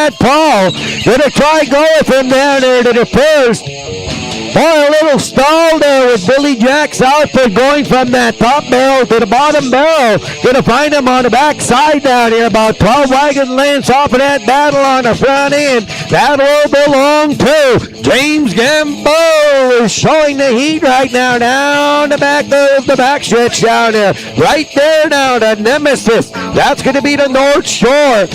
Conrad Paul. Gonna try go with him down there to the first. Boy, a little stall there with Billy Jack's outfit going from that top barrel to the bottom barrel. Gonna find him on the back side down here, about 12 wagon lengths off of that battle on the front end. That will belong to James Gamble, is showing the heat right now down the back of the backstretch down there. Right there now, the Nemesis. That's gonna be the North Shore.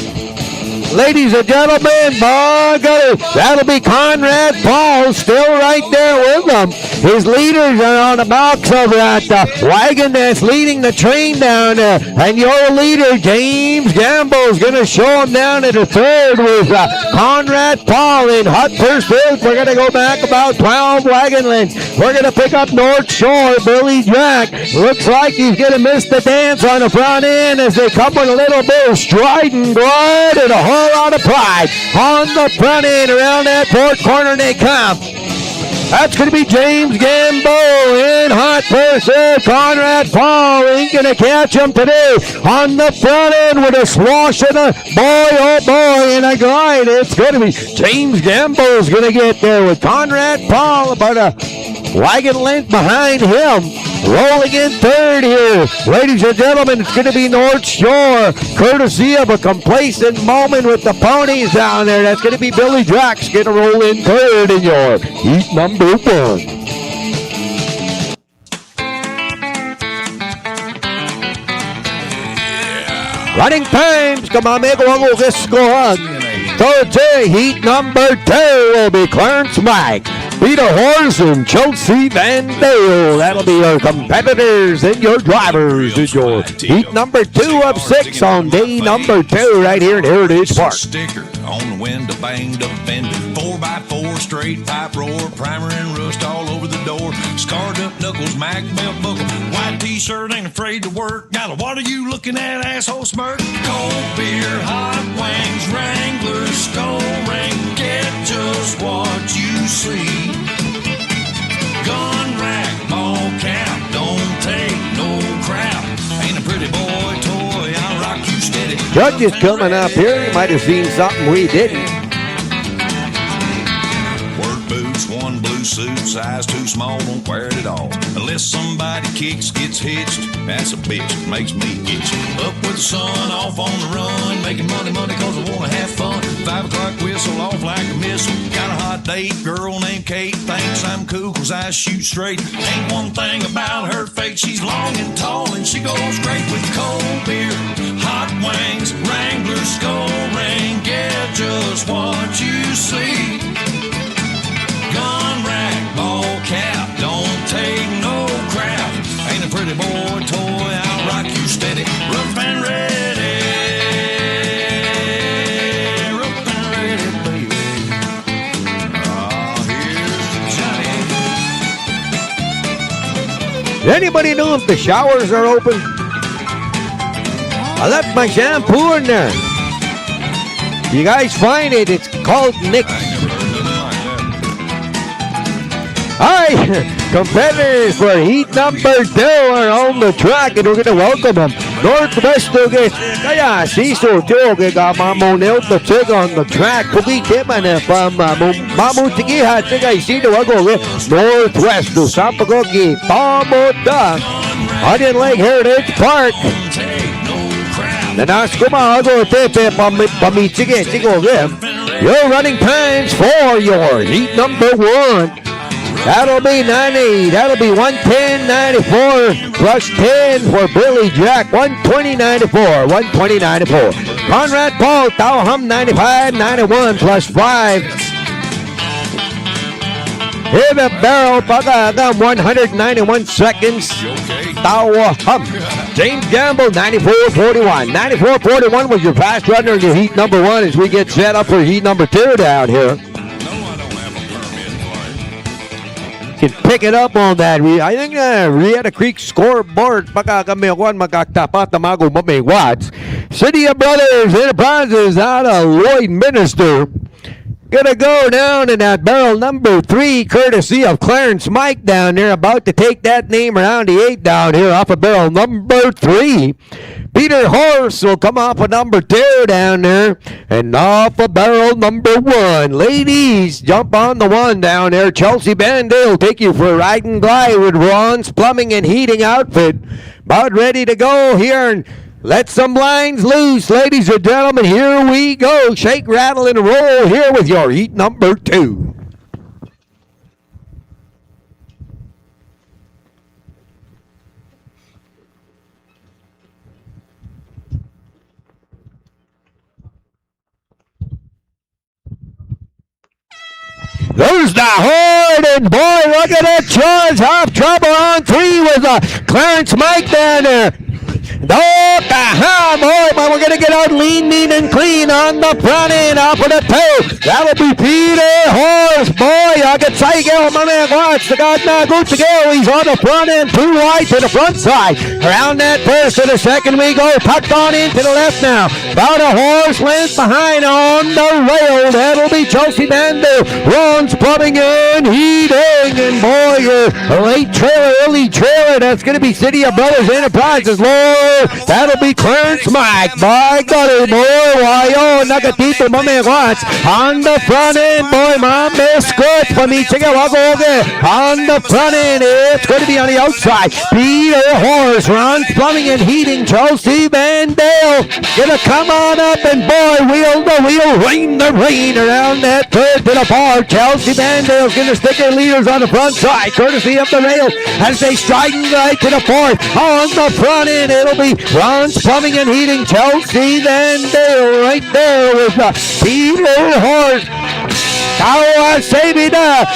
Ladies and gentlemen, that'll be Conrad Paul still right there with them. His leaders are on the box over at the wagon that's leading the train down there. And your leader, James Gamble, is going to show him down at the third with Conrad Paul in hot pursuit. We're going to go back about 12 wagon lengths. We're going to pick up North Shore, Billy Jack. Looks like he's going to miss the dance on the front end as they come with a little bit of stride and glide and a whole lot of pride on the front end. Around that fourth corner they come. That's going to be James Gamble in hot pursuit. Conrad Paul ain't going to catch him today on the front end with a swash and a boy in a glide. It's going to be James Gamble's going to get there with Conrad Paul about a wagon length behind him. Rolling in third here. Ladies and gentlemen, it's going to be North Shore, courtesy of a complacent moment with the ponies down there. That's going to be Billy Jack's going to roll in third in your heat number one. Running times, come on, amigo, vamos a score. Third heat number 2 will be Clarence Mike, Peter Horse, and Chelsea Van Dale. That'll be your competitors and your drivers in your heat number 2 of 6 on day number 2 right here at Heritage Park. Sticker on the window, banged up fender, 4x4 straight pipe roar, primer and rust all over the door, scarred up knuckles, Mac belt buckle, white t-shirt, ain't afraid to work. Got a what are you looking at, asshole smirk? Cold beer, hot wings, Wrangler, skull ring, get just what you see. Gun rack, ball cap, don't take no crap. Ain't a pretty boy toy, I'll rock you steady. Judges coming up here, you might have seen something we didn't. Work boots, one blue suit, size too small, don't wear it at all. Unless somebody kicks, gets hitched, that's a bitch, makes me itch. Up with the sun, off on the run, making money cause I wanna have fun. 5 o'clock whistle, off like a missile. Got a hot date, girl named Kate, thinks I'm cool cause I shoot straight. Ain't one thing about her fate, she's long and tall and she goes great with cold beer, hot wings, Wrangler, skull ring, get just what you see. Gun rack, ball cap, don't take no crap. Ain't a pretty boy toy, I'll rock you steady. Rough and ready, rough and ready, baby. Oh, here's Johnny. Does anybody know if the showers are open? I left my shampoo in there. You guys find it? It's called Nick's. All right, competitors for heat number 2 are on the track and we're going to welcome them. Northwest kaya siso que mamonel the chick on the track. Pugi kiman from Mamu Tigiha Tigay Sito Ago Northwest to Sampagogi Pamoda Onion Lake Heritage Park. Nanaskuma Ago Tepe Pamichige Tigo Rim. Your running times for your heat number 1. That'll be 90. That'll be 110.94 plus 10 for Billy Jack. 120.94. 120.94. Conrad Paul, Tauham 95.91 plus 5. Hit a barrel, Pagagam 191 seconds. Tauham. James Gamble 94.41. 94.41 was your fast runner in your heat number 1 as we get set up for heat number 2 down here. Can pick it up on that. I think Rieta Creek scoreboard pagkakamiyakuan magkaktapat na mga gumamay watts. City of Brothers Enterprises out of Lloyd Minister. Gonna go down in that barrel number 3, courtesy of Clarence Mike down there, about to take that name around the 8 down here off of barrel number 3. Peter Horse will come off of number 2 down there. And off of barrel number 1. Ladies, jump on the 1 down there. Chelsea Bandale will take you for a ride and glide with Ron's Plumbing and Heating outfit. About ready to go here and let some lines loose, ladies and gentlemen. Here we go. Shake, rattle, and roll here with your heat number 2. There's the horn, and boy, look at that charge. Half trouble on 3 with Clarence Mike down there. Oh, boy, but we're going to get out lean, mean, and clean on the front end, off of the 2. That'll be Peter Horse. Boy, I can say, my man, watch the god now, good to go. He's on the front end, too wide to the front side. Around that first to the second we go, tucked on into the left now. About a horse length behind on the rail. That'll be Chelsea Bandale. Ron's Plumbing and Heating. And boy, your late trailer, early trailer, that's going to be City of Brothers Enterprises. Lord, that'll be Clarence Mike. By golly, boy, why, oh, Nagatito, my man, watch. On the front end, boy, my biscuit for me. Check out, I'll go over. On the front end, it's going to be on the outside. Peter Horse, Ron's Plumbing and Heating, Chelsea Bandale. Gonna come on up and boy, wheel the wheel, rain the rain around that third to the bar. Chelsea Bandale's gonna stick their leaders on the front side, courtesy of the rail, as they stride right to the 4th. On the front end, it'll be Ron's Plumbing and Heating, Chelsea Bandale right there with Peter Horse.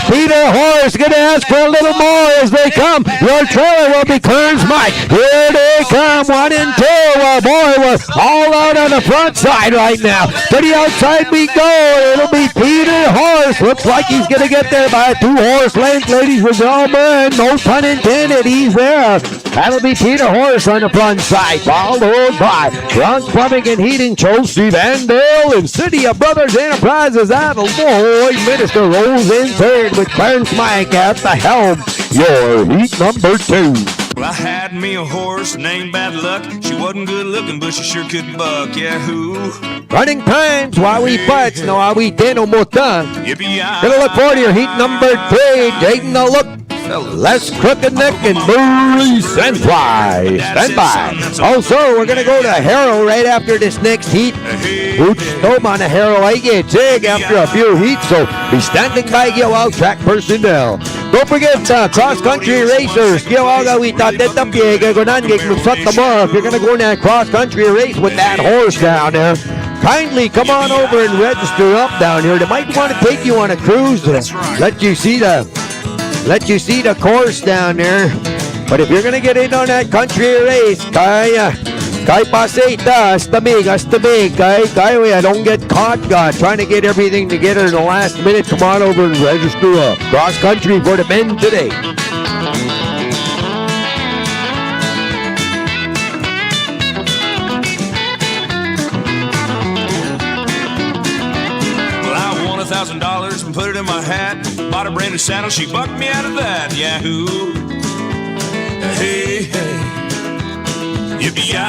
Peter Horse gonna ask for a little more as they come. Your trailer will be Clarence Mike. Here they come, 1 and 2. Boy, we're all out on the front side right now. To the outside we go. It'll be Peter Horse. Looks like he's gonna get there by a 2-horse length, ladies and gentlemen. No pun intended. He's there. That'll be Peter Horse on the front side, followed by Ron's Plumbing and Heating, Chelsea Bandale, and City of Brothers Enterprises. That'll boy, Minister rolls in third with Clarence Mike at the helm. Your heat number 2. Well, I had me a horse named Bad Luck. She wasn't good looking, but she sure could buck. Yahoo! Running times while we butts, no, while we did no more time. Yippee-yi. Gonna look forward to your heat number 3. Taking a look. Less Crooked Neck and Burley Sandfly. Stand by. Also, we're going to go to Harrow right after this next heat. Hooch Stove on the Harrow. I get jig after a few heats, so be standing by Gil out track personnel. Don't forget, cross-country racers. Gil Alga, we thought that up here. Go down, get shut them off. You're going to go in that cross-country race with that horse down there. Kindly come on over and register up down here. They might want to take you on a cruise to let you see the course down there. But if you're gonna get in on that country race, kaya pasita, hasta big, kaya don't get caught trying to get everything together in the last minute. Come on over and register up. Cross country for the men today. $1,000 and put it in my hat. Bought a brand new saddle, she bucked me out of that. Yahoo! Hey, hey, yippee-yi-ki.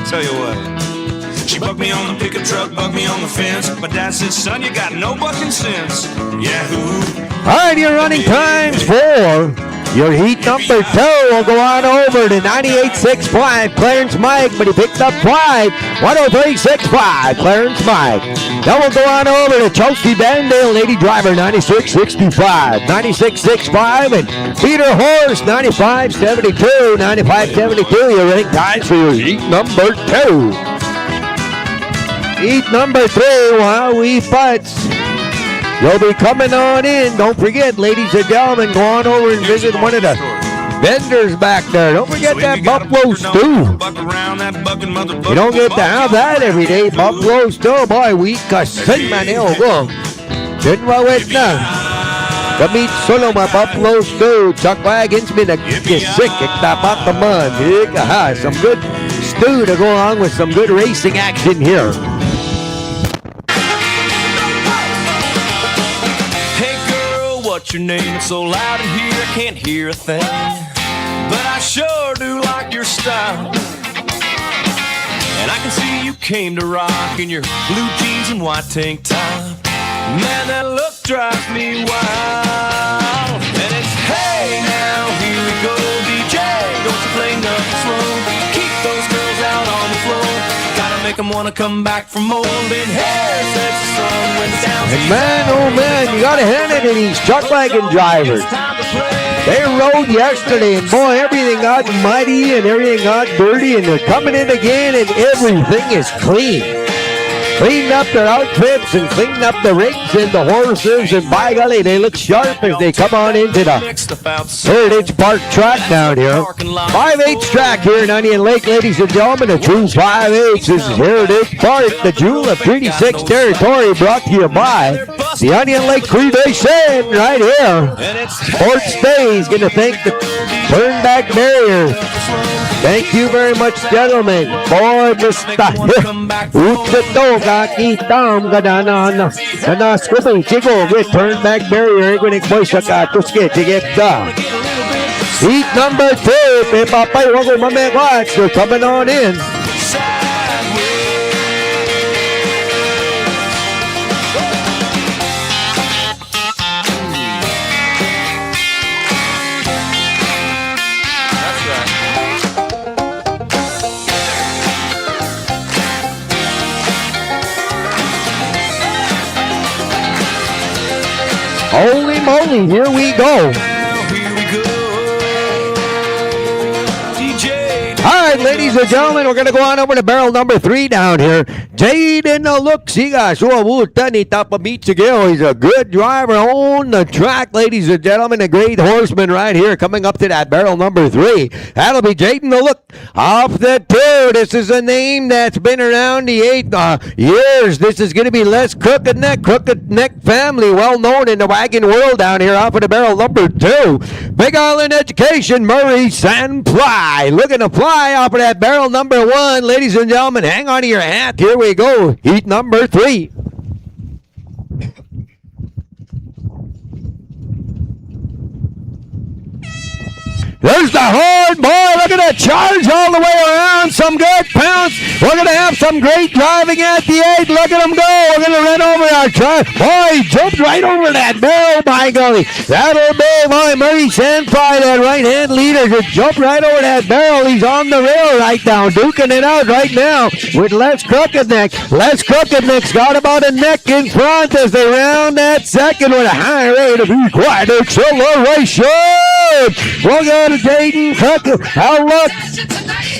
Tell you what, she bucked me on the pickup truck, bucked me on the fence. But Dad said, son, you got no bucking sense. Yahoo! All right, your running times for your heat number 2 will go on over to 98.65 Clarence Mike, but he picked up 5. 103.65 Clarence Mike. Then we'll go on over to Chelsea Bandale, Lady Driver, 96.65. 96.65 and Peter Horse, 95.72. 95.72, your running times for your heat number 2. Heat number 3, while we butts. You'll be coming on in. Don't forget, ladies and gentlemen, go on over and visit one of the vendors back there. Don't forget that buffalo stew. You don't get to have that every day. Buffalo stew, boy, we kasin man go. Didn't wa wait na. Kami solo ma buffalo stew. Chuck wagons me nag-sick. Iktapat naman. Ha, some good stew to go along with some good racing action here. What's your name? It's so loud in here I can't hear a thing. but I sure do like your style. And I can see you came to rock in your blue jeans and white tank top. Man, that look drives me wild. And it's, hey, now here we go, DJ. Don't you play nothing slow. Keep those girls out on the floor. Gotta make them wanna come back for more. Then hair sets the sun when the down. And man, oh man, you gotta hand it to these truck wagon drivers. They rode yesterday, and boy, everything got muddy and everything got dirty, and they're coming in again, and everything is clean. Cleaned up their outfits and cleaned up the rigs and the horses, and by golly, they look sharp as they come on into the Heritage Park track down here. 5/8 track here in Onion Lake, ladies and gentlemen. A true 5/8. This is Heritage Park, the jewel of Treaty 6 territory, brought to you by the Onion Lake Cremation right here. Sports Day is going to thank the Turnback Barrier. Thank you very much, gentlemen. Boy, Mr. Kitam Gadana Scribbing Chico with Turnback Barrier. Heat number 2. Papay Wago Mamewats. They're coming on in. Holy moly, here we go. All right, ladies and gentlemen, we're going to go on over to barrel number 3 down here. Jaden looks, he got so he's a good driver on the track, ladies and gentlemen. A great horseman right here coming up to that barrel number 3. That'll be Jaden Look off the 2. This is a name that's been around the 8 years. This is going to be Les Crooked Neck family, well known in the wagon world down here off of the barrel number 2. Big Island Education, Murray Sandfly, looking to fly off of that barrel number 1. Ladies and gentlemen, hang on to your hat. Here we go. Heat number 3. There's the horn, boy. Look at that charge all the way around. Some good pounce. We're going to have some great driving at the 8. Look at him go. We're going to run over our truck. Boy, he jumped right over that barrel, by golly. That'll be, boy, Murray Sandfly, that right-hand leader, just jumped right over that barrel. He's on the rail right now, duking it out right now with Les Crooked Neck. Les Crooked Neck's got about a neck in front as they round that second with a high rate of equine acceleration. We'll go to Jaden Crooked. Now look,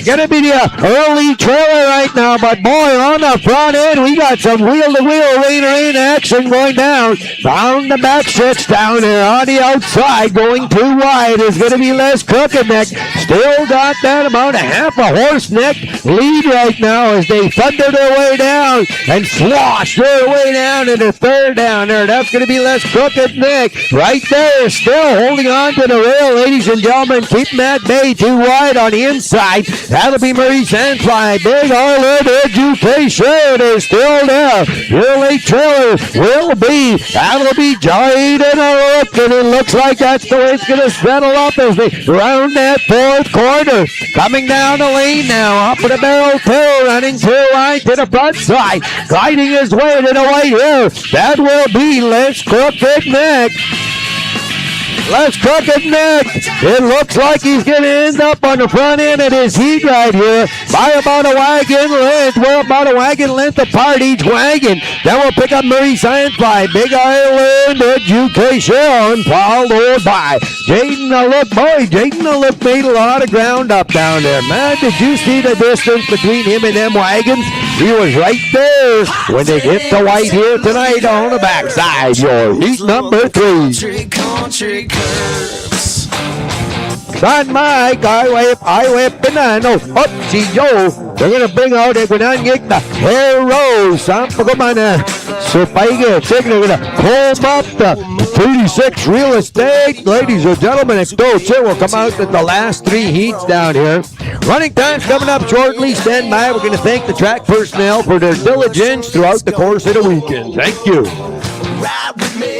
gonna be the early trailer right now, but boy, on the front end, we got some wheel-to-wheel rain action going down. Down the back stretch down there on the outside, going too wide is gonna be Les Crooked Neck. Still got that about a half a horse neck lead right now as they thunder their way down and slosh their way down into third down there. That's gonna be Les Crooked Neck right there, still holding on to the rail, ladies and gentlemen. Keeping that bay too wide on the inside. That'll be Murray Sandfly. Big Island Education is still there. Your late trailer will be. That'll be Jaden Look, and it looks like that's the way it's going to settle up as they round that 4th corner. Coming down the lane now, up with a barrel 2, running too wide to the front side, gliding his way to the right here. That will be Les Crooked Neck. Les Crooked Neck. It looks like he's going to end up on the front end of his heat right here by about a wagon length. We're about a wagon length apart each wagon. Then we'll pick up Murray Sandfly. Big Island Education followed by Jaden Look. Boy, Jaden Look made a lot of ground up down there. Man, did you see the distance between him and them wagons? He was right there when they hit the white here tonight on the backside. Your heat number 3. Son Mike, I whip banana. Up, see Joe. They're going to bring out a Guananyik, the hero. Sampa Gumana. So Paiga, they're going to pull up the 36 real estate. Ladies and gentlemen, it's Dolce will come out in the last 3 heats down here. Running time's coming up shortly. Stand by. We're going to thank the track personnel for their diligence throughout the course of the weekend. Thank you. Ride with me.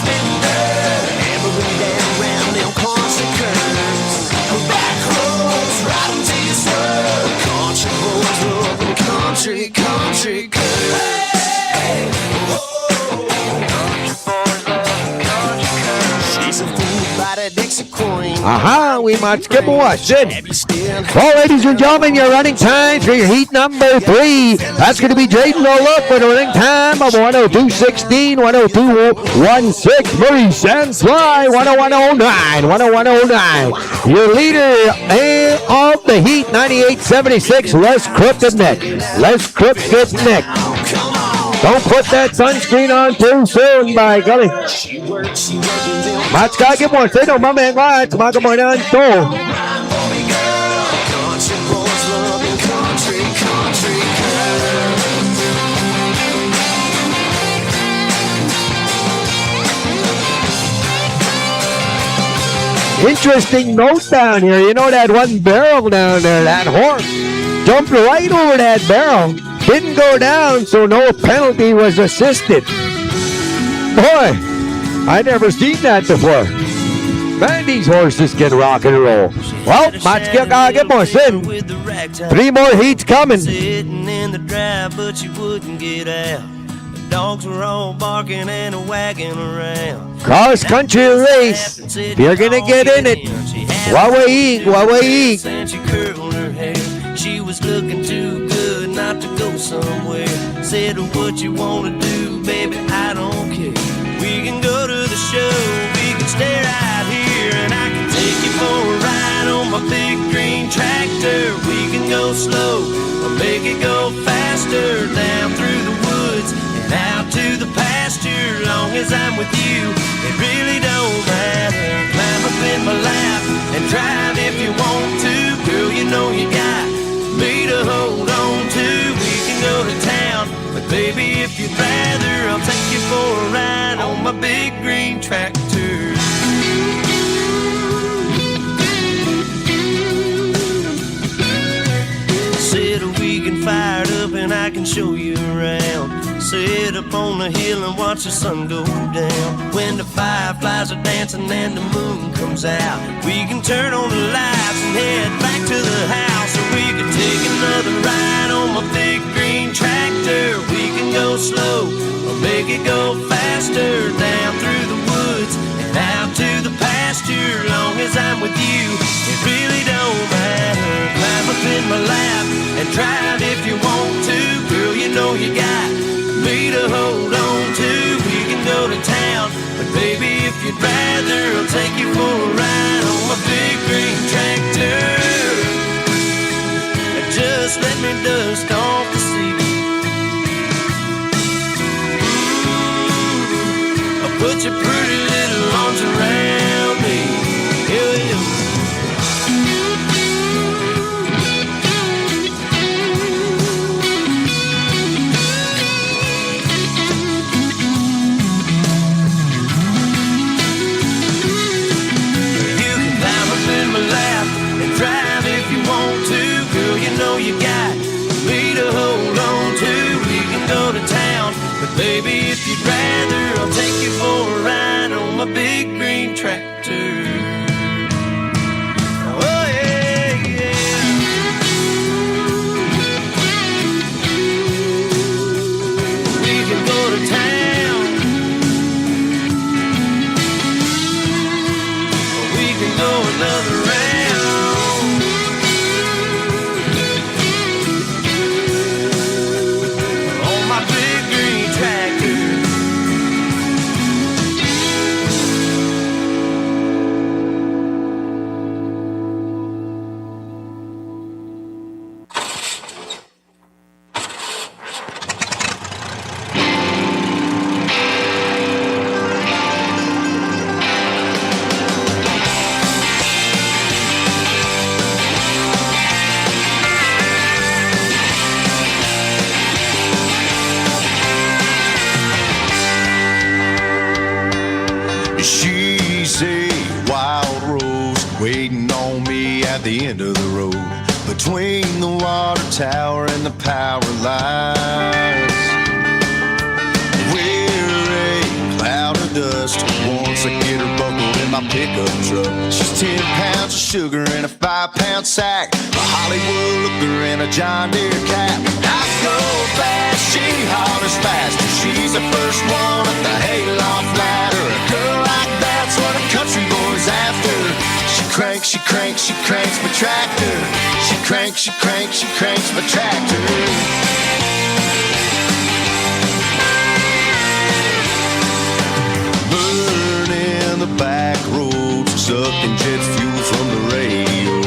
spender, hammering down around them country curves. Back roads, right until you swerve. Country boys loving country, country curves. Hey, she's a fool by the Dixie Queen. Aha, we might skip a watch then. Have you still Well, ladies and gentlemen, your running time for your heat number 3. That's going to be Jaden O'Look with a running time of 102.16, 102.16. Maurice and Sly, 101.09, 101.09. Your leader of the heat, 98.76, Les Crooked Neck. Les Crooked Neck. Don't put that sunscreen on too soon, by golly. Match ka, give more. Say no, my man, right? Tumaga mo na ito. Interesting note down here. You know that one barrel down there, that horse jumped right over that barrel. Didn't go down, so no penalty was assisted. Boy, I never seen that before. Man, these horses can rock and roll. Well, match get more sin. 3 more heats coming. Sitting in the drive, but you wouldn't get out. The dogs were all barking and wagging around. Cross country race. If you're gonna get in it, Wawaig. And she curled her hair. She was looking too good not to go somewhere. Said, what you wanna do, baby, I don't care. We can go to the show, we can stay right here, and I can take you for a ride on my big green tractor. We can go slow or make it go faster, down through the woods and out to the pasture. Long as I'm with you, it really don't matter. Climb up in my lap and drive if you want to. Girl, you know you got me to hold on to. We can go to town, but baby, if you'd rather, I'll take you for a ride on my big green tractor. Sit a weekend fired up and I can show you around. Sit up on the hill and watch the sun go down. When the fireflies are dancing and the moon comes out, we can turn on the lights and head back to the house. Or we could take another ride on my big green tractor. We can go slow or make it go faster, down through the woods and out to the pasture. Long as I'm with you, it really don't matter. Climb up in my lap and drive if you want to. Girl, you know you got me to hold on to. We can go to town, but baby, if you'd rather, I'll take you for a ride on my big green tractor. Just let me dust off the seat. I'll put your pretty little arms around me. Yeah. Drive if you want to, girl, you know you got me to hold on to. We can go to town, but baby, if you'd rather, I'll take you for a ride on my big green tractor. Oh yeah, yeah. We can go to town, we can go another round. She's a wild rose waiting on me at the end of the road, between the water tower and the power lines. We're a cloud of dust. Once I get her buckled in my pickup truck. She's 10 pounds of sugar in a 5-pound sack, a Hollywood looker and a John Deere cap. I go fast, she hollers faster. She's the first one at the hayloft ladder. A girl like that's what a country boy's after. She cranks, she cranks, she cranks my tractor. She cranks, she cranks, she cranks my tractor. The back roads, sucking jet fuel from the radio.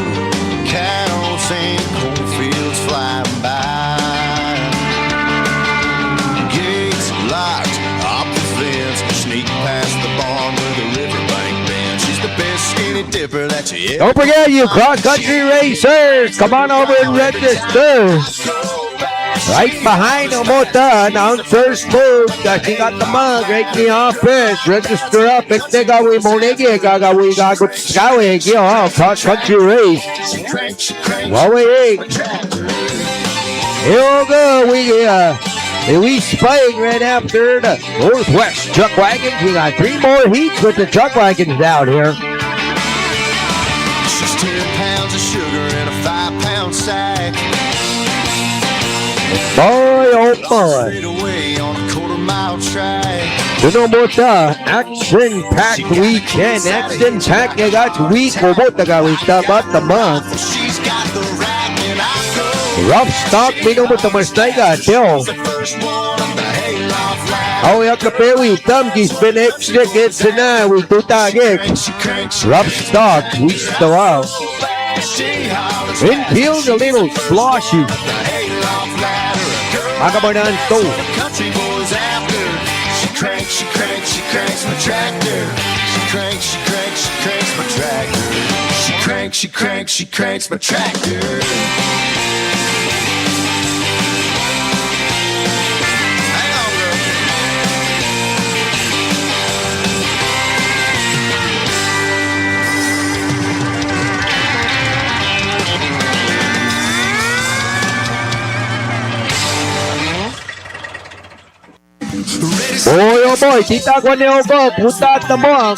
Cows and cornfields flying by. Gates locked, up the fence, sneak past the barn where the riverbank bends. She's the best skinny dipper that you ever. Don't forget, you cross-country racers, come on over and register. Right behind the motor, announcer's booth. She got the mug right in the office. Register up. Gagawin mo nigi. Gagawin gagot skawin. Cross-country race. Waway. Here we go. We spying right after the Northwest truck wagons. We got 3 more heats with the truck wagons down here. She's 10 pounds of sugar in a 5-pound sack. Boy, oh boy. Ano mo ta? Action-packed weekend. Action-packed week. Bubot na gawin tabat the month. Rough stock. Minumot na mas naiga. Teo. Oh, yak na pewi. Tamkis pinex tickets na. We tutagik. Rough stock. We still out. Infield a little sloshy. Magabanan to. Country boys after. She cranks, she cranks, she cranks my tractor. She cranks, she cranks, she cranks my tractor. She cranks, she cranks, she cranks my tractor. Hang on, girl. Boy, oh boy, kita ko ni Ogo, puta at mo.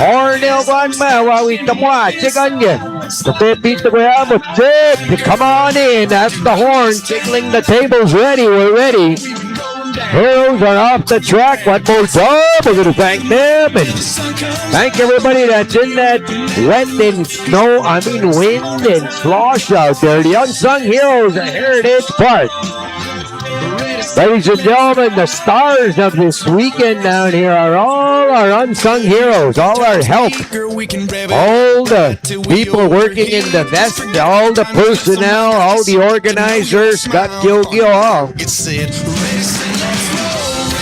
Or ni Ogo ang mawawit na mo, chicken niya. Kapipito ko yan mo, Jake, come on in, that's the horn, tickling the tables ready, we're ready. Heroes are off the track, one more time, we're going to thank them, and thank everybody that's in that wet and wind and slosh out there, the unsung heroes at Heritage Park. Ladies and gentlemen, the stars of this weekend down here are all our unsung heroes, all our help, all the people working in the vest, all the personnel, all the organizers, got all.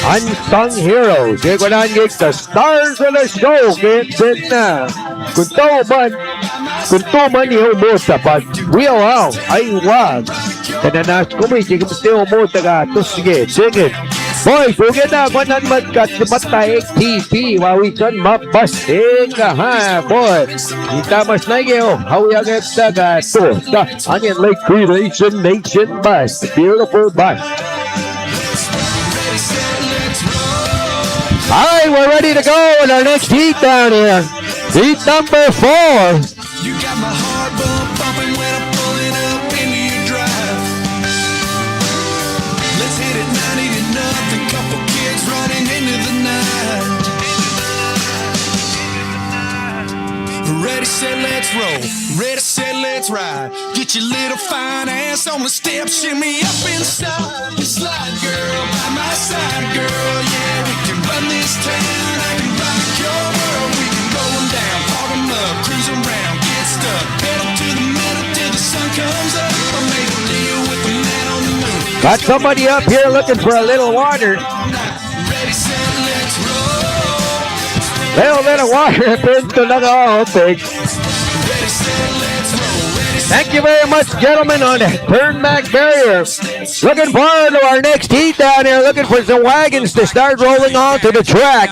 Unsung heroes. Kaya ko nangig the stars of the show. Kaya din na. Kung to man yung mota, but real out, ay wag. Kananas ko may sige yung mota ka. To sige. Boy, kugin na ako nan matkat matay TV. Wawisan mapasing ka ha. Boy, kita mas naigyo. Hawiyag at taga to. Onion Lake Creation Nation Bus. Beautiful bus. All right, we're ready to go in our next heat down here. Heat number 4. You got my heart bumping when I'm pulling up into your drive. Let's hit it 90 to nothing. Couple kids running into the night. Ready, set, let's roll. Ready, set, let's ride. Get your little fine ass on the step, shimmy up inside. Slide, girl, by my side, girl. Yeah, we can run this town. I can rock your world. We can roll them down, park them up, cruise around, get stuck. Pedal to the metal till the sun comes up. Or make a deal with the man on the moon. Got somebody up here looking for a little water. Ready, set, let's roll. Little bit of water into the whole thing. Ready, set, let's roll. Thank you very much, gentlemen, on the turn back barrier. Looking forward to our next heat down here. Looking for some wagons to start rolling onto the track.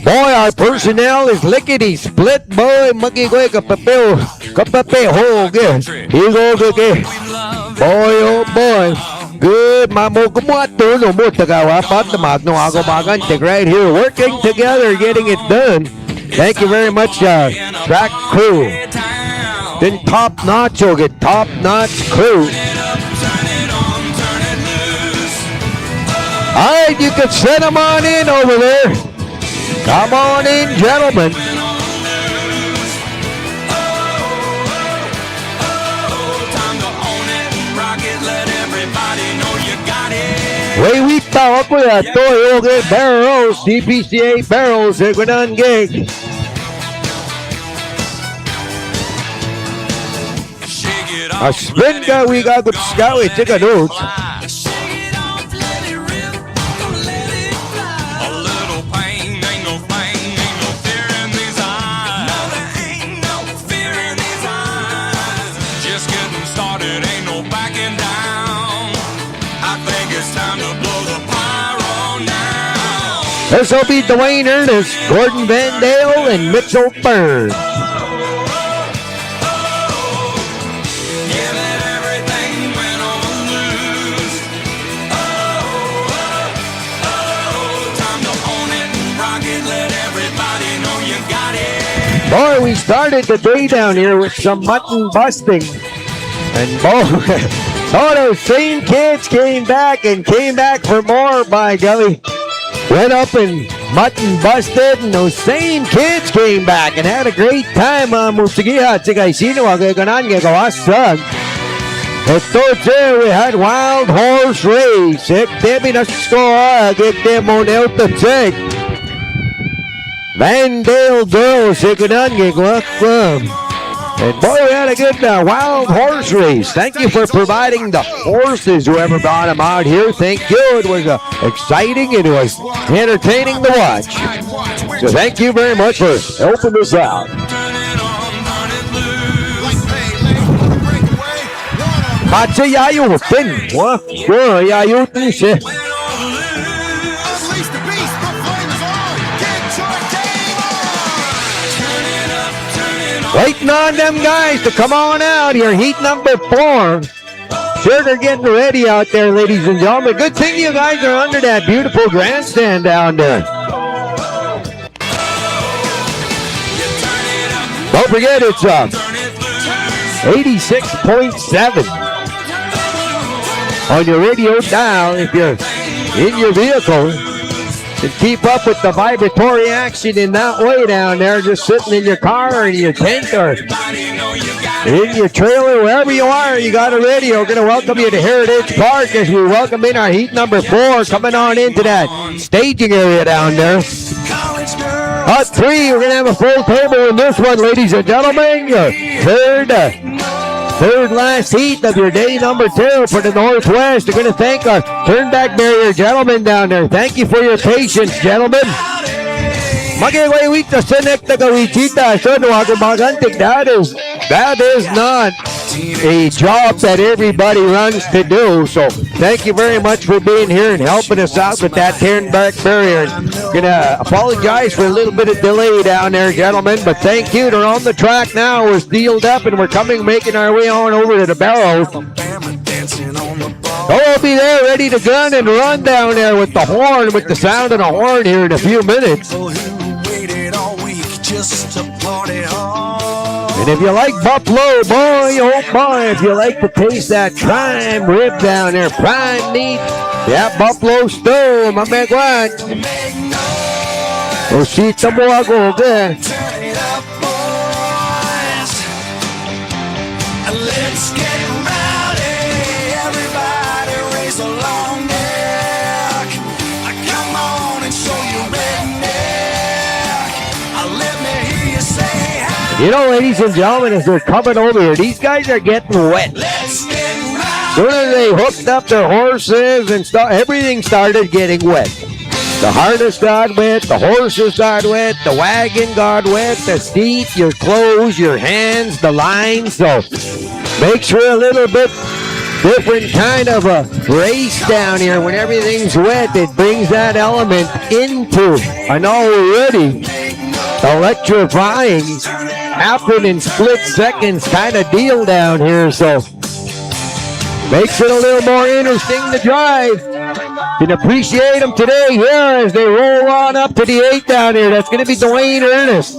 Boy, our personnel is lickety split. Boy, magigoy kapape ho. Higo. Boy, oh boy. Good, mamo kumuato no mo tagawapat na magno ako magantik right here, working together, getting it done. Thank you very much, track crew. Then top-notch, you'll get top-notch crew. All right, you can send them on in over there. Come on in, gentlemen. Way we talk with a Toyota barrels, DPCA barrels, they're going to gig. A spin guy we got good scout, take a note. This will be Dwayne Ernest, Gordon Van Dale, and Mitchell Burns. Boy, we started the day down here with some mutton busting. And boy, all those same kids came back for more, by golly. Went up and mutton busted, and those same kids came back and had a great time. Musigiha, Tsigaisino, Agaganan, Gagawasag. Ito, we had wild horse race. Debbie na score, get them on out the check. Vandale girls, Sikunan, Gagawasag. And boy, we had a good wild horse race. Thank you for providing the horses, whoever brought them out here. Thank you. It was exciting. It was entertaining to watch. So thank you very much for helping us out. Matse yayutin. What? Sure, yayutin siya. Waiting on them guys to come on out here. Heat number 4. Sure, they're getting ready out there, ladies and gentlemen. Good thing you guys are under that beautiful grandstand down there. Don't forget, it's 86.7 on your radio dial if you're in your vehicle. To keep up with the vibratory action in that way down there, just sitting in your car or in your tent or in your trailer, wherever you are, you got a radio. We're going to welcome you to Heritage Park as we welcome in our heat number 4, coming on into that staging area down there. At 3, we're going to have a full table in this one, ladies and gentlemen. Your third last heat of your day number 2 for the Northwest. We're going to thank our turnback barrier gentlemen down there. Thank you for your patience, gentlemen. Magiway to Senek Tagawichita. So that is not a job that everybody runs to do. So thank you very much for being here and helping us out with that turnback barrier. Gonna apologize for a little bit of delay down there, gentlemen, but thank you. They're on the track now. We're steeled up and we're making our way on over to the barrels. Oh, we'll be there ready to gun and run down there with the horn, with the sound of the horn here in a few minutes. And if you like buffalo, boy, oh boy, if you like to taste that prime rib down there, prime meat, that buffalo stew, my man, what? Oh, see, some more go there. Let's get rowdy, everybody raise a long neck. Come on and show your redneck. Let me hear you say hi. You know, ladies and gentlemen, as they're coming over here, these guys are getting wet. Let's get rowdy. Soon as they hooked up their horses and stuff, everything started getting wet. The harness got wet, the horses got wet, the wagon got wet, the seat, your clothes, your hands, the lines. So makes for a little bit different kind of a race down here. When everything's wet, it brings that element into an already electrifying, happen in split seconds kind of deal down here. So Makes it a little more interesting to drive. Can appreciate them today here as they roll on up to the 8 down here. That's going to be Dwayne Ernest.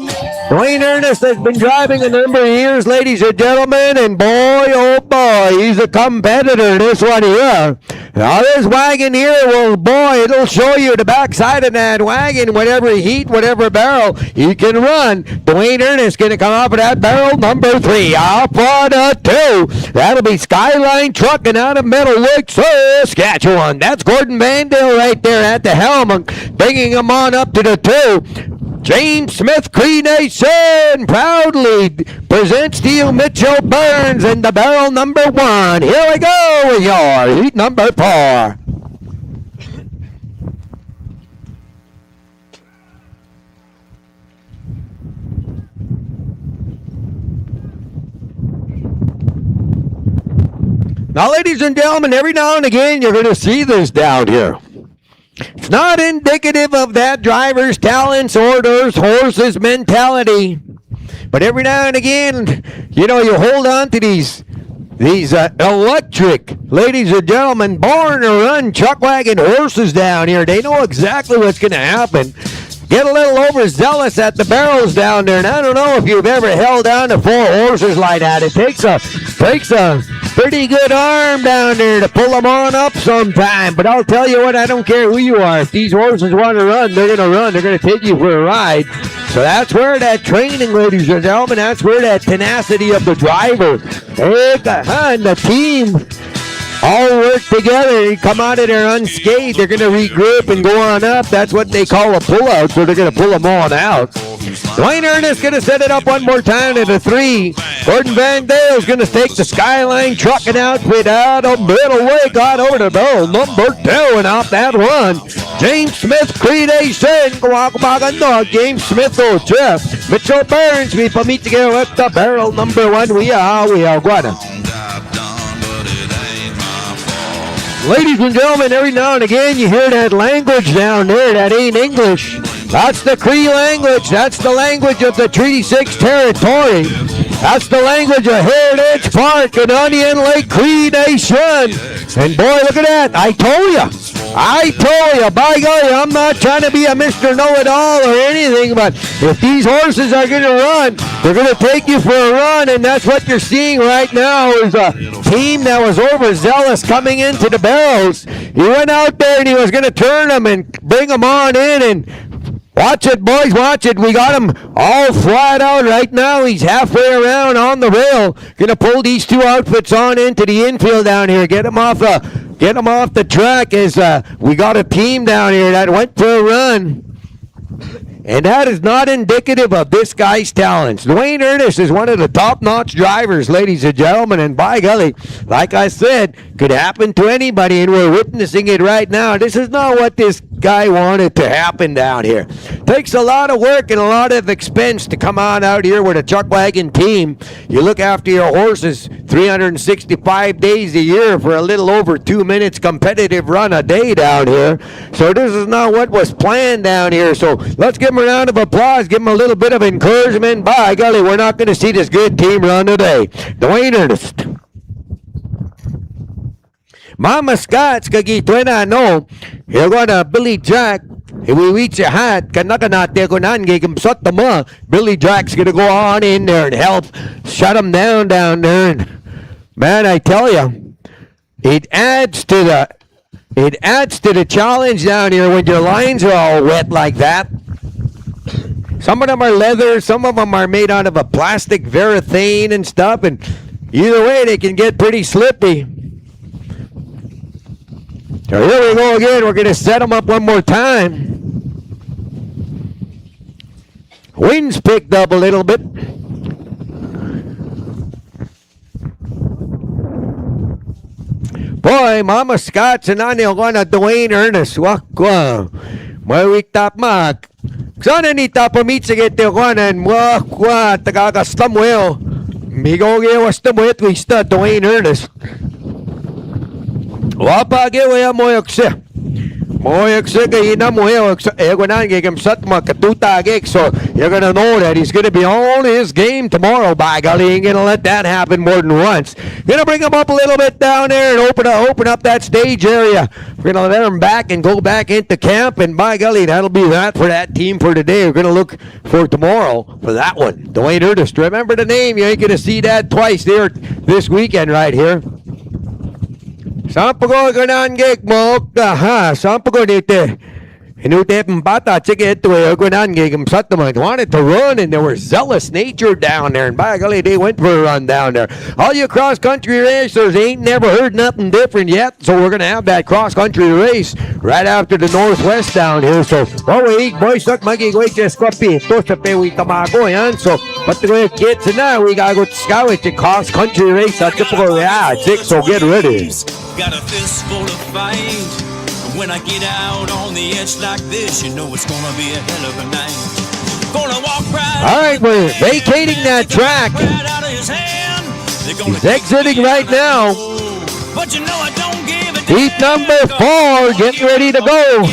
Dwayne Ernest has been driving a number of years, ladies and gentlemen, and boy, oh boy, he's a competitor, this one here. Now this wagon here, well, boy, it'll show you the backside of that wagon, whatever heat, whatever barrel, he can run. Dwayne Ernest going to come off of that barrel, number 3, off on a 2. That'll be Skyline Trucking out of Meadow Lake, Saskatchewan. That's Gordon Vandale right there at the helm, bringing him on up to the 2. James Smith Cree Nation proudly presents to you Mitchell Burns in the barrel number 1. Here we go with your heat number 4. Now, ladies and gentlemen, every now and again you're going to see this down here. It's not indicative of that driver's talents or those horses' mentality. But every now and again, you know, you hold on to these electric, ladies and gentlemen, born to run chuck wagon horses down here. They know exactly what's going to happen. Get a little overzealous at the barrels down there. And I don't know if you've ever held on to 4 horses like that. It takes a pretty good arm down there to pull them on up sometime. But I'll tell you what, I don't care who you are. If these horses want to run, they're going to run. They're going to take you for a ride. So that's where that training, ladies and gentlemen, that's where that tenacity of the driver and the team all work together and come out of there unscathed. They're going to regroup and go on up. That's what they call a pullout, so they're going to pull them on out. Dwayne Ernest going to set it up one more time at a 3. Gordon Vandale's going to take the Skyline Trucking outfit out of Middle Lake, got over the barrel number 2 and out that 1. James Smith, Creation, James Smith, Jeff. Mitchell Burns, we meet together with the barrel number 1. We are Guana. Ladies and gentlemen, every now and again you hear that language down there that ain't English. That's the Cree language. That's the language of the Treaty 6 territory. That's the language of Heritage Park and Onion Lake Cree Nation. And boy, look at that. I told you, by golly, I'm not trying to be a Mr. Know-It-All or anything, but if these horses are going to run, they're going to take you for a run, and that's what you're seeing right now is a team that was overzealous coming into the barrels. He went out there and he was going to turn them and bring them on in, and watch it, boys, watch it. We got him all flat out right now. He's halfway around on the rail. Going to pull these 2 outfits on into the infield down here. Get them off the track as we got a team down here that went for a run. And that is not indicative of this guy's talents. Dwayne Ernest is one of the top-notch drivers, ladies and gentlemen. And by golly, like I said, could happen to anybody, and we're witnessing it right now. This is not what this guy wanted to happen down here. Takes a lot of work and a lot of expense to come on out here with a chuck wagon team. You look after your horses 365 days a year for a little over 2 minutes competitive run a day down here. So this is not what was planned down here. So let's give him a round of applause. Give him a little bit of encouragement. By golly, we're not going to see this good team run today. Dwayne Ernest. Mama Scott's kagitwena no. You're gonna Billy Jack. If we reach a hat, kanakanate ko nan gigimsot the mo. Billy Jack's gonna go on in there and help shut him down there. And man, I tell you, it adds to the challenge down here when your lines are all wet like that. Some of them are leather, some of them are made out of a plastic verathane and stuff, and either way they can get pretty slippy. So here we go again. We're going to set them up one more time. Wind's picked up a little bit. Boy, Mama Scott's and Anil gonna Dwayne Ernest. Wakwa. May week top mak. Sana ni tapamit sige te kanan. Wakwa. Tagakastam well. Migoge was the way twist Dwayne Ernest. Wapage waya moyokse. So you're going to know that he's going to be on his game tomorrow. By golly, he ain't going to let that happen more than once. Going to bring him up a little bit down there and open up that stage area. We're going to let him back and go back into camp. And by golly, that'll be that for that team for today. We're going to look for tomorrow for that one. Dwayne Ernest. Remember the name. You ain't going to see that twice there this weekend right here. Saan pa ko ganangig mo? Saan pa ko dito? Hinutip bata, chike ito ay ganangig. Wanted to run, and there was zealous nature down there. And by golly, they went for a run down there. All you cross-country racers ain't never heard nothing different yet. So we're going to have that cross-country race right after the Northwest down here. So, boys, look, magigway just copy. Ito sa pewi tamago yan. So, but the kids now, we got to go to scout the cross-country race. That's typical, yeah, 6, so get ready. Got a fistful of fight. When I get out on the edge like this, you know it's gonna be a hell of a night. Gonna walk right. All right, we're vacating that track. Right out of his hand. He's exiting right now. But you know I don't give a Heat number 4, getting ready to go.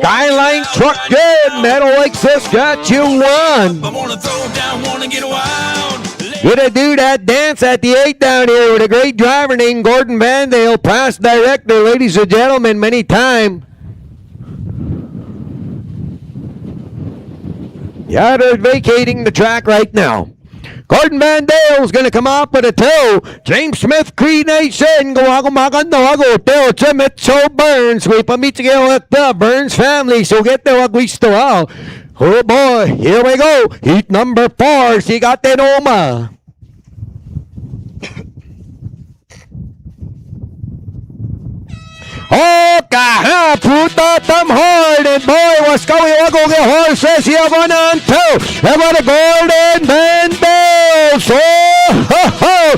Skyline Truck Good, Meadow Lake, Saskatchewan. I wanna throw down, wanna get wild. Gonna do that dance at the 8 down here with a great driver named Gordon Vandale, past director, ladies and gentlemen, many time. Yeah, they're vacating the track right now. Gordon Vandale's gonna come up with a 2. James Smith, Cree Nation, go Teo Mitchell Burns. We pamit with the Burns family, so get the wagwisto out. Oh boy, here we go. Heat number 4, Sigate Noma. Oh, puta tam hard, and boy, was going to go get horses here on 2. How about a Gordon Vandale? So, oh,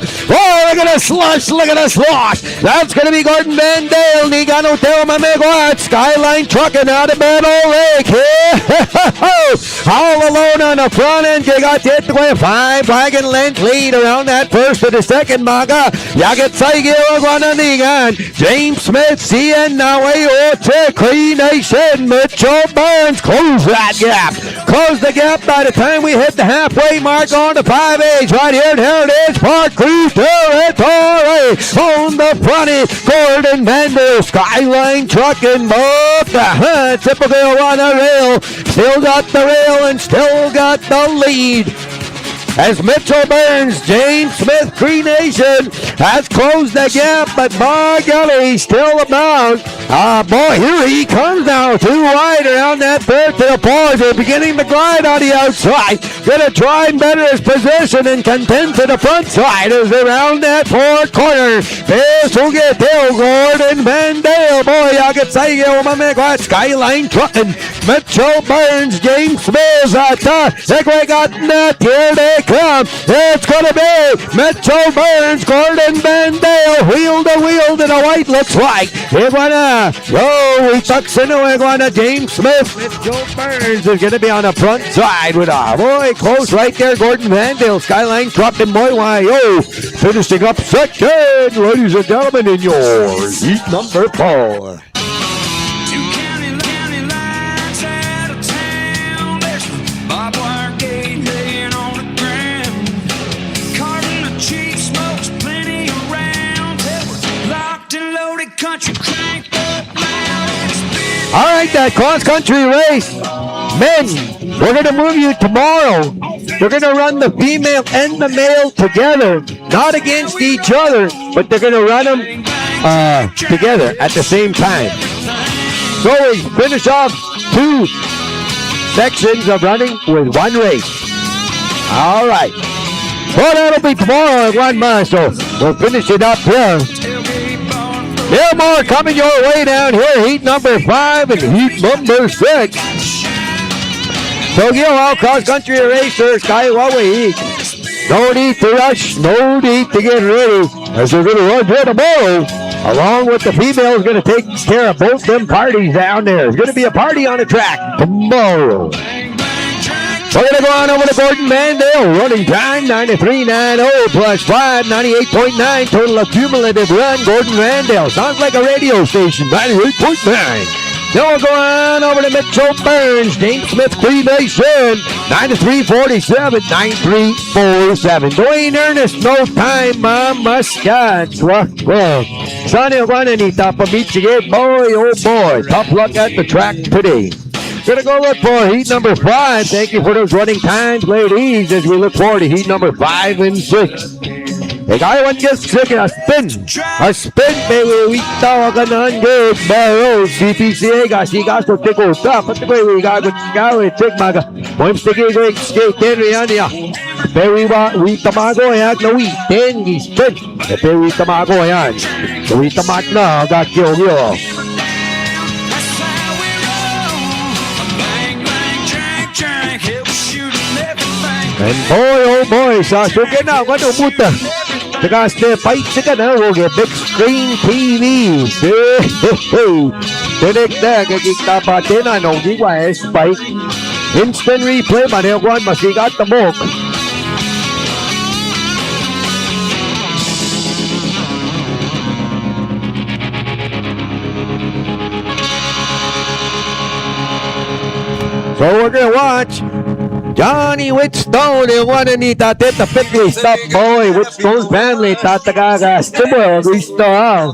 look at the slush, That's going to be Gordon Vandale. Nigano tell my amigo at Skyline Trucking out of Meadow Lake. All alone on the front end. You got hit with 5 wagon length lead around that first to the second, Maga. Yagat Saigil, Guananigan. James Smith, CN Nawe, Oche, Cree Nation, Mitchell Burns. Close that gap. Close the gap by the time we hit the halfway mark on the 5H. Right here in Heritage Park, Cruise Territory. On the front end, Gordon Vandale, Skyline Trucking, both typical on the rail. Still got the rail and still got the lead. As Mitchell Burns, James Smith, Cree Nation has closed the gap, but by golly, still about. Boy, here he comes now, 2 wide around that third to the fourth. They're beginning to glide on the outside. Gonna try and better his position and contend to the front side as they're around that 4 corner. There's Hugeteo, Gordon Vandale. Boy, I get say you, my man, Skyline Trucking. Mitchell Burns, James Smith, we got that. Here they come. It's gonna be Mitchell Burns, Gordon Vandale, wheel to wheel to the white, looks like. They're gonna go, we tucks into it, gonna James Smith. Mitchell Burns is gonna be on the front side with a boy close right there. Gordon Vandale, Skyline Trucking, boy, why, finishing up second, ladies and gentlemen, in your heat number 4. All right, that cross-country race. Men, we're going to move you tomorrow. We're going to run the female and the male together. Not against each other, but they're going to run them together at the same time. So we finish off 2 sections of running with 1 race. All right. Well, that'll be tomorrow at 1 month, so we'll finish it up here. There more coming your way down here. Heat number 5 and heat number 6. So, all cross-country racers, Kiowa Heat. No need to rush, no need to get ready, as they're going to run here tomorrow. Along with the females, going to take care of both them parties down there. There's going to be a party on the track tomorrow. We're going to go on over to Gordon Vandale. Running time, 93.90 plus 5, 98.9. Total of cumulative run, Gordon Vandale. Sounds like a radio station, 98.9. Now we're going over to Mitchell Burns. James Smith Cremation. 9347, 9347. Dwayne Ernest, no time, Muscat. Well, Sonny Juanita from Michigan. Boy, oh boy. Tough luck at the track today. Gonna go look for heat number 5. Thank you for those running times, ladies, as we look forward to heat number 5 and 6. The guy one gets sick and a spin, baby. We tawagan ng good barrel. CPCA kasi gasto tiko sa. Pati ko yung gagot gawin. Check maga. Moim sticky great skate. Henry yan ya. Pero we tamago yan na we. 10 spin. Pero we tamago yan. So we tamak na. Got yo. And boy, oh boy, sa sukin na, ano puta? Saka fight sika na, huwag yung big screen TV. Tinik na, kikita pa din, ano, di ba, spike. Instant replay, manewag, masigat na mok. So we're gonna watch Johnny Whitstone and one Anita Tita Pitley Stop Boy Whitstone family Tatagaga Stibwell Gusto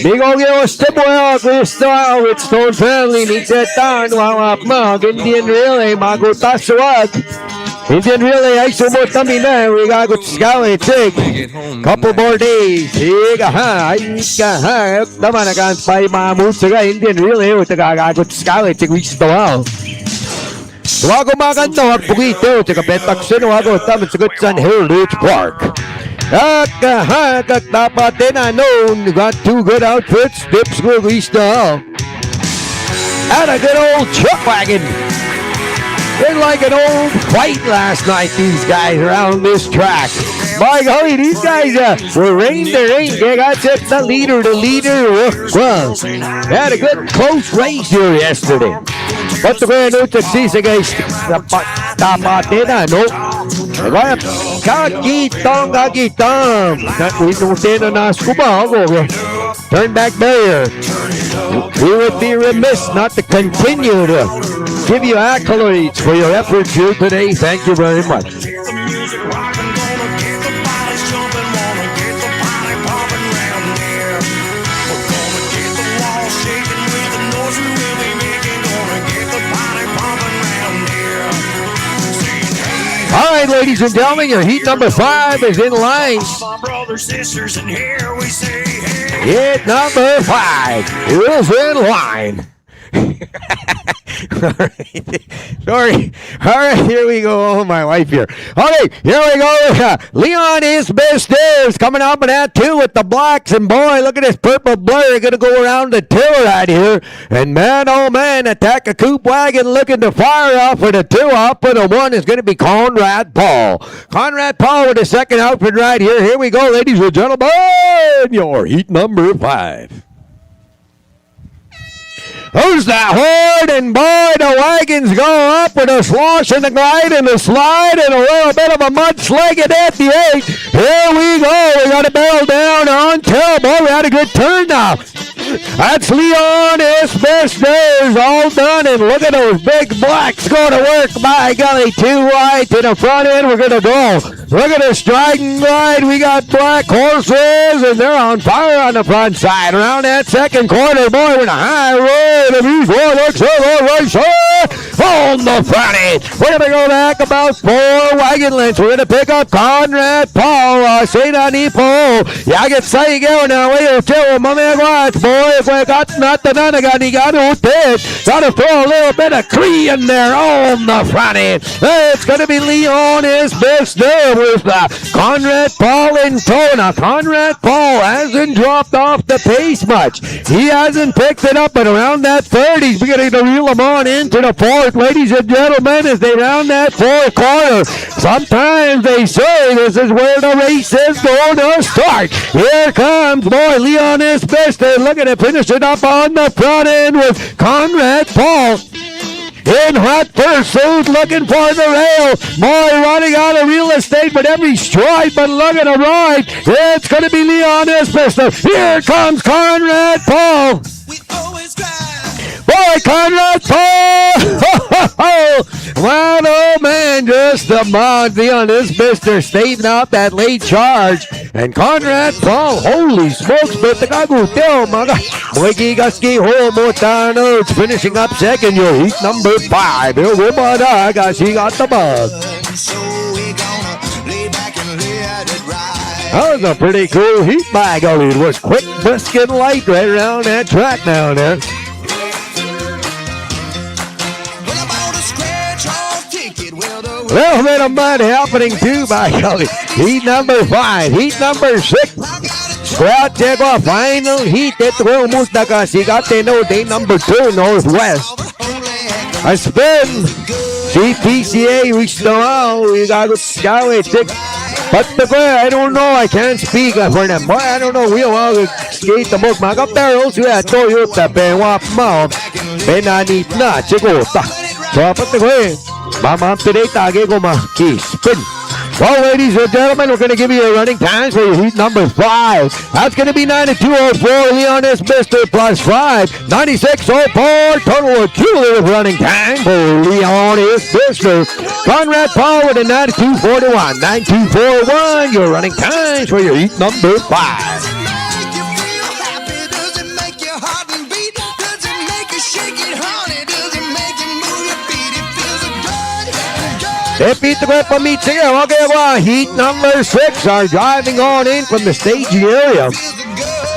Big Ogyo Stibwell Gusto Whitstone family Nitsetan Wawap Mag Indian Relay Magutaswag Indian Relay ay sumot kami na we got Scout Tig couple more days Higa ha Tama na kan pa mamut sa Indian Relay Tagagagot Scout Tig Gusto Wago maganda at pugito sa kapetaksin wago tamat sa Goodson Heritage Park. At dapat din known got two good outfits, dips gusto. And a good old chuck wagon. They're like an old fight last night, these guys around this track. By golly, these guys were rain to rain. They got the leader. Well, they had a good close race here yesterday. But the way I know to see the guys tapatin no? Kakitang. We don't na scuba. Turn back barrier. We would be remiss not to continue to give you accolades for your efforts here today. Thank you very much. All right, ladies and gentlemen, your heat number 5 is in line. Heat number 5 is in line. Sorry. All right, here we go. Oh, my wife here. Okay, here we go. Leon is best is coming up in that 2 with the blacks. And boy, look at this purple blur. Going to go around the 2 right here. And man, oh man, attack a coupe wagon looking to fire off with a 2 up. And a 1 is going to be Conrad Paul. Conrad Paul with the second outfit right here. Here we go, ladies and gentlemen. Your heat number 5. Who's that horde? And boy, the wagons go up with a slosh and a glide and a slide and a little bit of a mud-slinging at the 8. Here we go. We got a barrel down on tail. Boy, we had a good turn now. That's Leon Esbesters all done. And look at those big blacks going to work. By golly, 2 wide to the front end. We're going to go. Look at the stride and glide. We got black horses, and they're on fire on the front side. Around that second corner, boy, with a high road of these warlocks on the front end. We're going to go back about 4 wagon lengths. We're going to pick up Conrad Paul. Say that he Paul. Yeah, I get say go now. Wait until my man watch, boy. If we got nothing on the gun, he got to throw a little bit of Cree in there on the front end. It's going to be Leon is best there with Conrad Paul in tow. Now, Conrad Paul hasn't dropped off the pace much. He hasn't picked it up, but around that 3rd, he's beginning to reel him on into the 4th. Ladies and gentlemen, as they round that 4th corner, sometimes they say this is where the race is going to start. Here comes, boy, Leon is best. They're looking to finish it up on the front end with Conrad Paul. In hot pursuit, looking for the rail. Boy, running out of real estate with every stride, but look at the ride. It's going to be Leon Esbester. Here comes Conrad Paul. Boy, Conrad Paul! Man, oh man, just the Monty on this Mr. Staving out that late charge. And Conrad Paul, holy smokes, but the kaguteo, mga Moigigaski Homo finishing up second, your heat number 5. He'll go by guys, he got the bug. So we gonna lay back and let it ride. That was a pretty cool heat by golly. It was quick, brisk, and light right around that track down there. Well, I bought a scratch-off ticket. Well, the Little bit of mud happening too by golly. Heat number 5, heat number 6. Squad check off final heat. Ito ko umusta kasi ate no day number 2 Northwest. A spin. CPCA reached the wall. We got Skyway tick. But the guy, I don't know. I can't speak for them. Boy, I don't know. We want to skate the book. Mga barrels. We had Toyota. Pewap mo. Penanit na. Chigota. So, apat the guy. Mama, today, tagi ko spin. Well, ladies and gentlemen, we're going to give you a running time for your heat number 5. That's going to be 92.04. Leon is Mr. plus 5. 96.04. Total accumulative running time for Leon is Mr. Conrad Paul with a 92.41. 92.41. Your running times for your heat number 5. Does it make you feel happy? Does it make your heart beat? Does it make you shake it, honey? Does it make you move your feet? It feels good, good. Repeat the grip for me, sige. Okay, well, heat number 6 are driving on in from the staging area.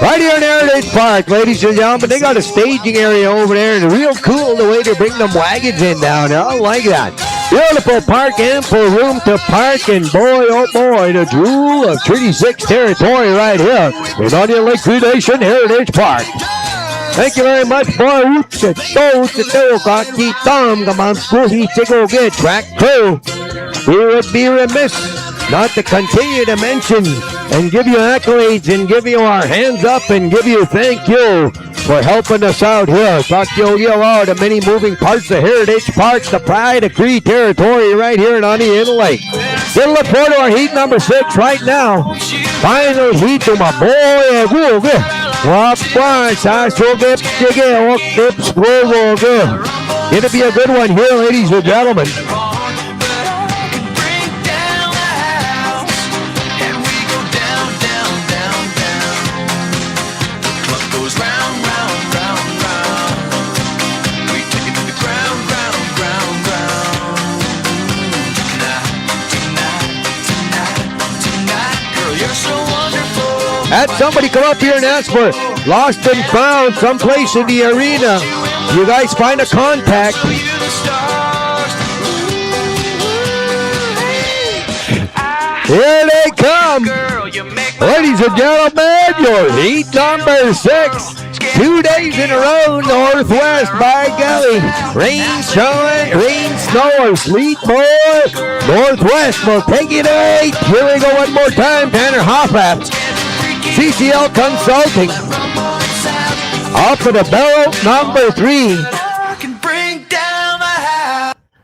Right here in Heritage Park, ladies and gentlemen, they got a staging area over there, and real cool the way they bring them wagons in down there. I like that. Beautiful park, ample room to park, and boy, oh boy, the jewel of Treaty 6 territory right here in Onion Lake Creation Heritage Park. Thank you very much, boy. Track crew. We would be remiss not to continue to mention and give you accolades and give you our hands up and give you thank you for helping us out here. Talk to you out the many moving parts of Heritage Park, the pride of Cree territory right here in Onion Lake. We'll look forward to our heat number 6 right now. Final heat to my boy. It'll be a good one here, ladies and gentlemen. Had somebody come up here and ask for lost and found someplace in the arena. You guys find a contact. Here they come. Ladies and gentlemen, your heat number 6. 2 days in a row, Northwest by golly. Rain, shine, rain, snow, or sleet, boy. Northwest will take it 8. Here we go one more time. Tanner Hoffat. CCL Consulting. Off of the barrel number 3.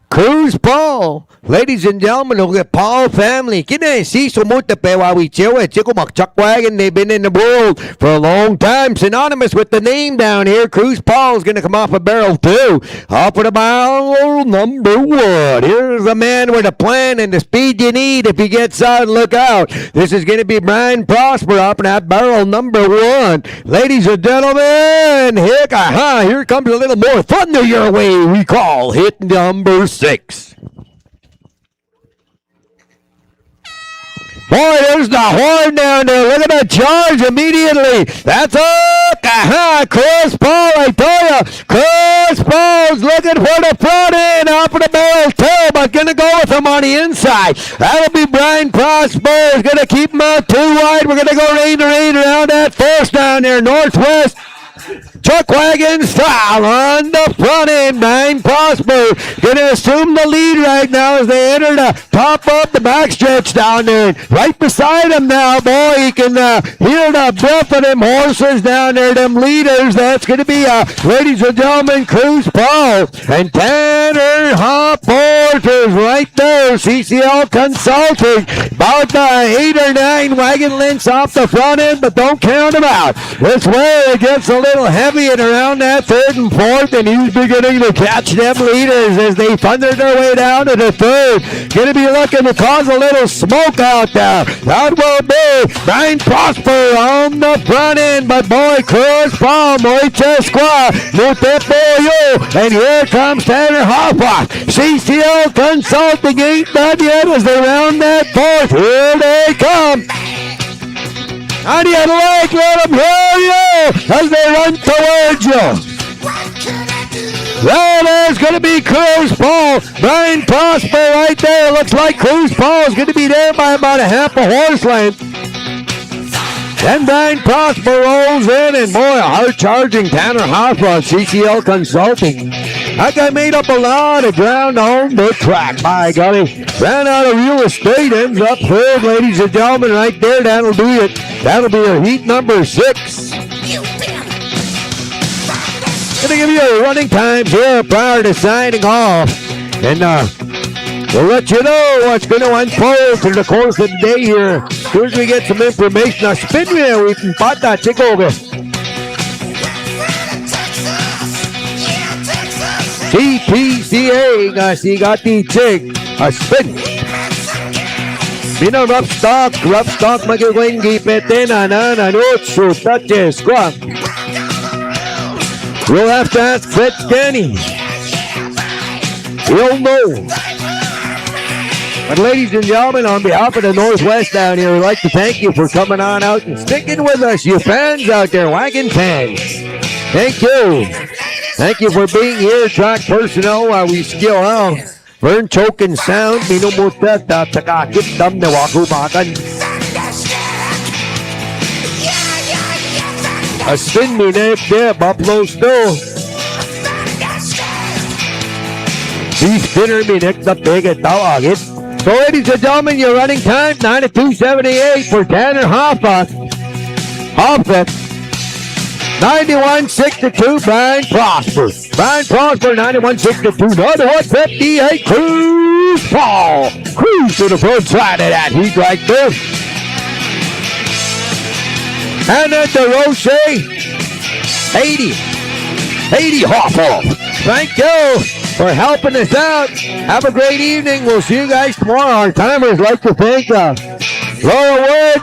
Cruz Paul. Ladies and gentlemen, look at Paul family. Kina si sumuta pewawi chewa chiko makchak wagon. They've been in the world for a long time. Synonymous with the name down here. Cruz Paul's gonna come off a barrel 2. Off of the barrel number 1. Here's the man with a plan and the speed you need if he gets out. Look out. This is gonna be Brian Prosper up in that barrel number 1. Ladies and gentlemen, here comes a little more thunder your way. We call hit number 6. Boy, there's the horn down there. Look at that charge immediately. That's up. Chris Paul, I tell you. Chris Paul's looking for the front end off of the barrel too, but going to go with him on the inside. That'll be Brian Prosper. Is going to keep him out too wide. We're going to go rain to rain around that first down there. Northwest. Chuck wagon style on the front end. Brian Prosper going to assume the lead right now as they enter the top of the backstretch down there. Right beside him now, boy, you can hear the breath of them horses down there, them leaders. That's going to be, ladies and gentlemen, Cruz Paul and Tanner Hopporters is right there. CCL Consulting, about 8 or 9 wagon lengths off the front end, but don't count them out. This way it gets a little heavy. heavy and around that third and fourth, and he's beginning to catch them leaders as they thunder their way down to the third. Going to be looking to cause a little smoke out there. That will be Brian Prosper on the front end, but boy, Cruz Palm, Moicha Squad, Mutepoyo, and here comes Tanner Hoffa. CCL Consulting ain't done yet as they round that fourth. Here they come. How do you like? Let them hear you as they run towards you. Well, there's going to be Cruz Paul. Brian Prosper right there. Looks like Cruz Paul is going to be there by about a half a horse length. Then Brian Prosper rolls in, and boy, a hard-charging Tanner Hoffa, CCL Consulting. That guy made up a lot of ground on the track, by golly. Ran out of real estate, ends up third, ladies and gentlemen, right there. That'll do it. That'll be your heat number 6. Gonna give you a running times here prior to signing off. And we'll let you know what's going to unfold through the course of the day here. As soon as we get some information, now spin wheel, we can pot that chick over. CPCA, kasi gati chick, a spin. Bina rough stock magiging gipete na nanot, so touches, squat. We'll have to ask Fred Kenny. We'll know. But ladies and gentlemen, on behalf of the Northwest down here, we'd like to thank you for coming on out and sticking with us, you fans out there, wagon fans. Thank you. Thank you for being here, track personnel, while we skill out. Vern Chokin Sound, minumutat at sakakit dam na wakumakan. A spin me nip there, Buffalo Stowe. Beef dinner me next up big at tawagit. So ladies and gentlemen, your running time 92.78 for Tanner Hoffa. 91.62 Brian Prosper. Brian Prosper 91.62. Another 158 Cruz Paul. Cruz to the front side of that heat right there. And at the Roche, 80 Hoffa. Thank you for helping us out. Have a great evening. We'll see you guys tomorrow. Our timers like to thank Laura Wood.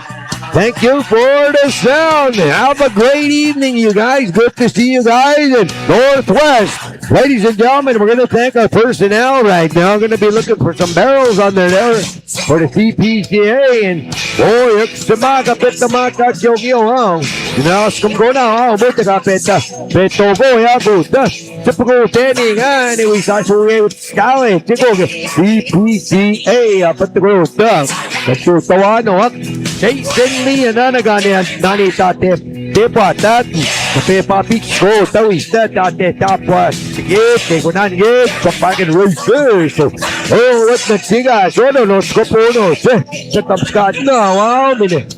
Thank you for the sound. Have a great evening, you guys. Good to see you guys in Northwest. Ladies and gentlemen, we're going to thank our personnel right now. We're going to be looking for some barrels on there for the CPCA. And, boy, it's the makapit na makakyogiyo, huh? Ginawas kong go na, huh? Buti kapit na. Beto go, ya, buta. Typical tenning, huh? Anyway, sasuwe with Scally. Typical CPCA. Apat na go, huh? Nagtutawa, no, huh? Jason Lee, nanagani, nanita, tepa, tat, Pepa Beach Go, Tawis, tate, tapwas, sige, take on it, papakin racers. So, oh, what the siga, so no, scopono, set up Scott, no, wow, minute.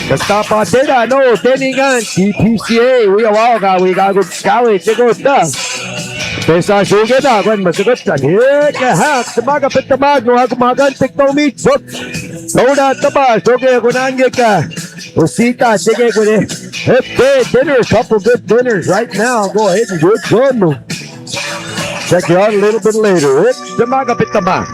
Nagtapa tena, no, teningan, CPCA, we got good scally, take on that. Pesa suge na, kung masagot ka, hak, tumagapit tamag, no, kumagan, tikto meat, so, load taba, suge, kunangge ka, usita, sige, kunin. Hey, dinner, a couple good dinners right now. Go ahead and good one. Check you out a little bit later. It's the Magapit Tama.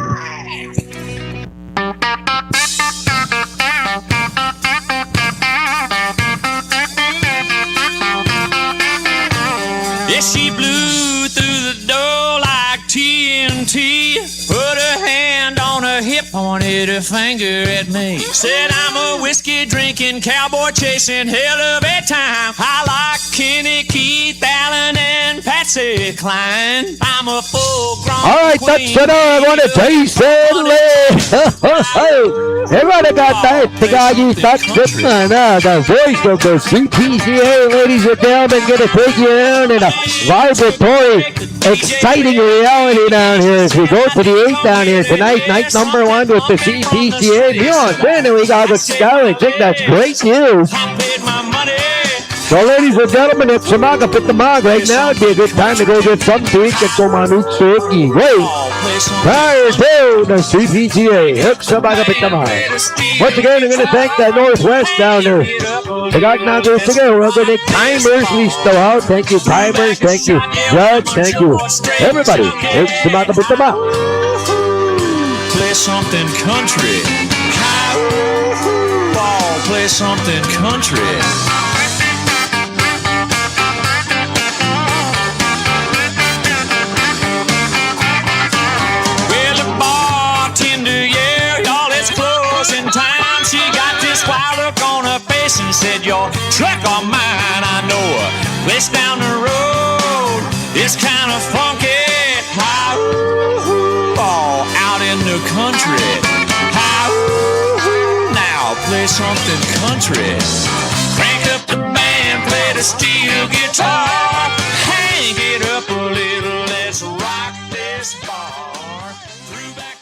Yeah, she blew through the door like TNT. Put her hand on her hip, pointed her finger at me. Said I'm a whiskey drinking, cowboy chasing, hell of a time. I like Kenny, Keith, Allen, and Patsy Cline. I'm a full-grown All right, that's it. I want to taste it. Everybody got that. The guy you thought the voice of the CPCA, ladies and gentlemen, going to take you down in a vibratory, exciting reality down here as we go to the 8 down here tonight. Night number 1 with the CPCA. Beyond then, we got the Skyline Chick. That's great news. So, ladies and gentlemen, it's Samagapit the Mag right now. It'd be a good time to go get something to eat. Get some on Utsuki. Wait. play something. Prior to the CPGA, hooks up by the Pitama. Once again, I'm going to thank the Northwest down there. They got now this again. We're going to timers. We still out. Thank you, timers. Thank you, Judge. Thank you, everybody. Hooks up by the Pitama. Play something country. Ball, play something country. Well, the bartender, yeah, y'all, it's closing time. She got this wild look on her face and said, your truck or mine, I know a place down the road. It's kind of funky. Ball out in the country. Now play something country. Crank up the band, play the steel guitar. Hang it up a little, let's rock this bar. Through back